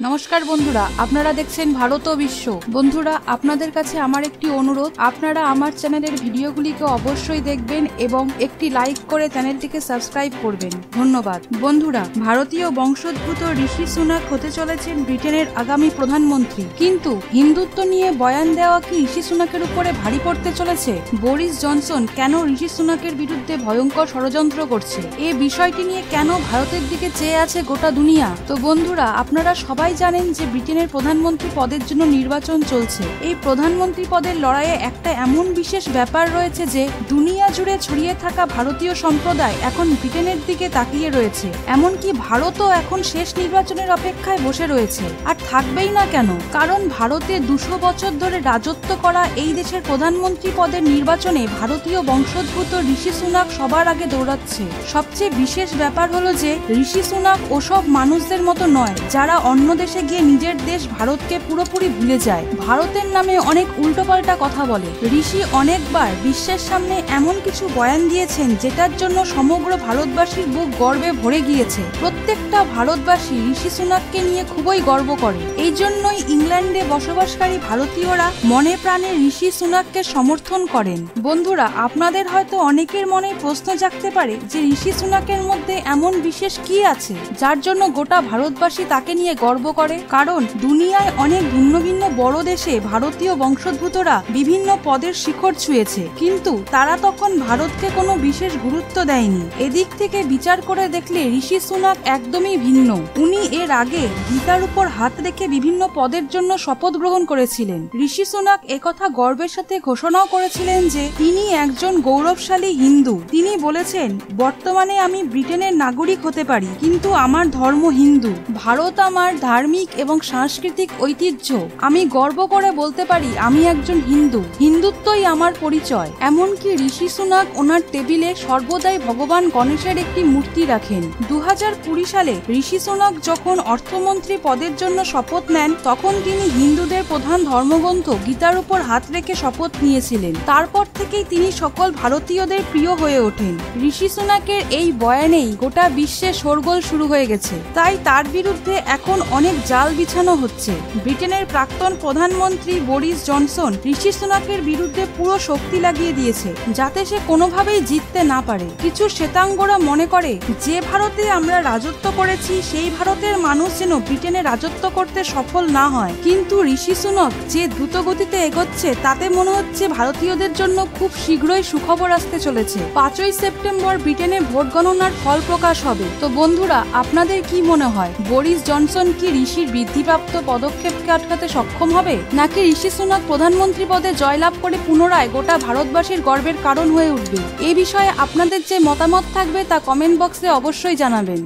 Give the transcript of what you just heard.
নমস্কার বন্ধুরা, আপনারা দেখছেন ভারত ও বিশ্ব। বন্ধুরা, আপনাদের কাছে আমার একটি অনুরোধ, আপনারা আমার চ্যানেলের ভিডিওগুলিকে অবশ্যই দেখবেন এবং একটি লাইক করে চ্যানেলটিকে সাবস্ক্রাইব করবেন। ধন্যবাদ। বন্ধুরা, ভারতীয় বংশোদ্ভূত ঋষি সুনাক হতে চলেছেন ব্রিটেনের আগামী প্রধানমন্ত্রী। কিন্তু হিন্দুত্ব নিয়ে বয়ান দেওয়া কি ঋষি সুনাকের উপরে ভারী পড়তে চলেছে? বরিস জনসন কেন ঋষি সুনাকের বিরুদ্ধে ভয়ঙ্কর ষড়যন্ত্র করছে? এই বিষয়টি নিয়ে কেন ভারতের দিকে চেয়ে আছে গোটা দুনিয়া? তো বন্ধুরা, আপনারা সবাই জানেন যে ব্রিটেনের প্রধানমন্ত্রী পদের জন্য নির্বাচন চলছে। এই প্রধানমন্ত্রী পদের লড়াইয়ে একটা এমন বিশেষ ব্যাপার রয়েছে যে দুনিয়া জুড়ে ছড়িয়ে থাকা ভারতীয় সম্প্রদায় এখন ব্রিটেনের দিকে তাকিয়ে রয়েছে। এমনকি ভারতও এখন শেষ নির্বাচনের অপেক্ষায় বসে রয়েছে, আর থাকবেই না কেন? কারণ ভারতে 200 বছর ধরে রাজত্ব করা এই দেশের প্রধানমন্ত্রী পদের নির্বাচনে ভারতীয় বংশোদ্ভূত ঋষি সুনাক সবার আগে দৌড়াচ্ছে। সবচেয়ে বিশেষ ব্যাপার হলো যে ঋষি সুনাক ওসব মানুষদের মতো নয় যারা অন্য দেশে গিয়ে নিজের দেশ ভারতকে পুরোপুরি ভুলে যায়, ভারতের নামে অনেক উল্টোপাল্টা কথা বলে। ঋষি অনেকবার বিশ্বের সামনে এমন কিছু বয়ান দিয়েছেন যেটার জন্য সমগ্র ভারতবাসীর বুক গর্বে ভরে গিয়েছে। প্রত্যেকটা ভারতবাসী ঋষি সুনাককে নিয়ে খুবই গর্ব করে। এই জন্যই ইংল্যান্ডে বসবাসকারী ভারতীয়রা মনে প্রাণে ঋষি সুনাককে সমর্থন করেন। বন্ধুরা, আপনাদের হয়তো অনেকের মনে প্রশ্ন জাগতে পারে যে ঋষি সুনাকের মধ্যে এমন বিশেষ কি আছে যার জন্য গোটা ভারতবাসী তাকে নিয়ে গর্ব করে? কারণ দুনিয়ায় অনেক ভিন্ন ভিন্ন বড় দেশে ভারতীয় বংশোদ্ভূতরা বিভিন্ন পদের শিখর ছুঁয়েছে, কিন্তু তারা তখন ভারতকে কোনো বিশেষ গুরুত্ব দেয়নি। এদিক থেকে বিচার করে দেখলে ঋষি সুনাক একদমই ভিন্ন। উনি এর আগে গীতার উপর হাত রেখে বিভিন্ন পদের জন্য শপথ গ্রহণ করেছিলেন। ঋষি সুনাক একথা গর্বের সাথে ঘোষণাও করেছিলেন যে তিনি একজন গৌরবশালী হিন্দু। তিনি বলেছেন, বর্তমানে আমি ব্রিটেনের নাগরিক হতে পারি, কিন্তু আমার ধর্ম হিন্দু। ভারত আমার ধার্মিক এবং সাংস্কৃতিক ঐতিহ্য। আমি গর্ব করে বলতে পারি আমি একজন হিন্দু। হিন্দুত্বই আমার পরিচয়। এমনকি ঋষি সুনাক ওনার টেবিলে সর্বদাই ভগবান গণেশের একটি মূর্তি রাখেন। 2020 সালে ঋষি সুনাক যখন অর্থমন্ত্রী পদের জন্য শপথ নেন, তখন তিনি হিন্দুদের প্রধান ধর্মগ্রন্থ গীতার উপর হাত রেখে শপথ নিয়েছিলেন। তারপর থেকেই তিনি সকল ভারতীয়দের প্রিয় হয়ে ওঠেন। ঋষি সুনাকের এই বয়ানেই গোটা বিশ্বে শোরগোল শুরু হয়ে গেছে। তাই তার বিরুদ্ধে এখন অনেক জাল বিছানো হচ্ছে। ব্রিটেনের প্রাক্তন প্রধানমন্ত্রী বরিস জনসন ঋষি সুনাকের বিরুদ্ধে পুরো শক্তি লাগিয়ে দিয়েছে যাতে সে কোনোভাবেই জিততে না পারে। কিছু শ্বেতাঙ্গরা মনে করে যে ভারতে আমরা রাজত্ব করেছি সেই ভারতের মানুষ যেন ব্রিটেনে রাজত্ব করতে সফল না হয়। কিন্তু ঋষি সুনাক যে দ্রুত গতিতে এগোচ্ছে তাতে মনে হচ্ছে ভারতীয়দের জন্য খুব শীঘ্রই সুখবর আসতে চলেছে। 5ই সেপ্টেম্বর ব্রিটেনে ভোট গণনার ফল প্রকাশ হবে। তো বন্ধুরা, আপনাদের কি মনে হয়, বরিস জনসন কি ঋষির বৃদ্ধিপ্রাপ্ত পদক্ষেপকে আটকাতে সক্ষম হবে, নাকি ঋষি সুনাক প্রধানমন্ত্রী পদে জয়লাভ করে পুনরায় গোটা ভারতবাসীর গর্বের কারণ হয়ে উঠবে? এই বিষয়ে আপনাদের যে মতামত থাকবে তা কমেন্ট বক্সে অবশ্যই জানাবেন।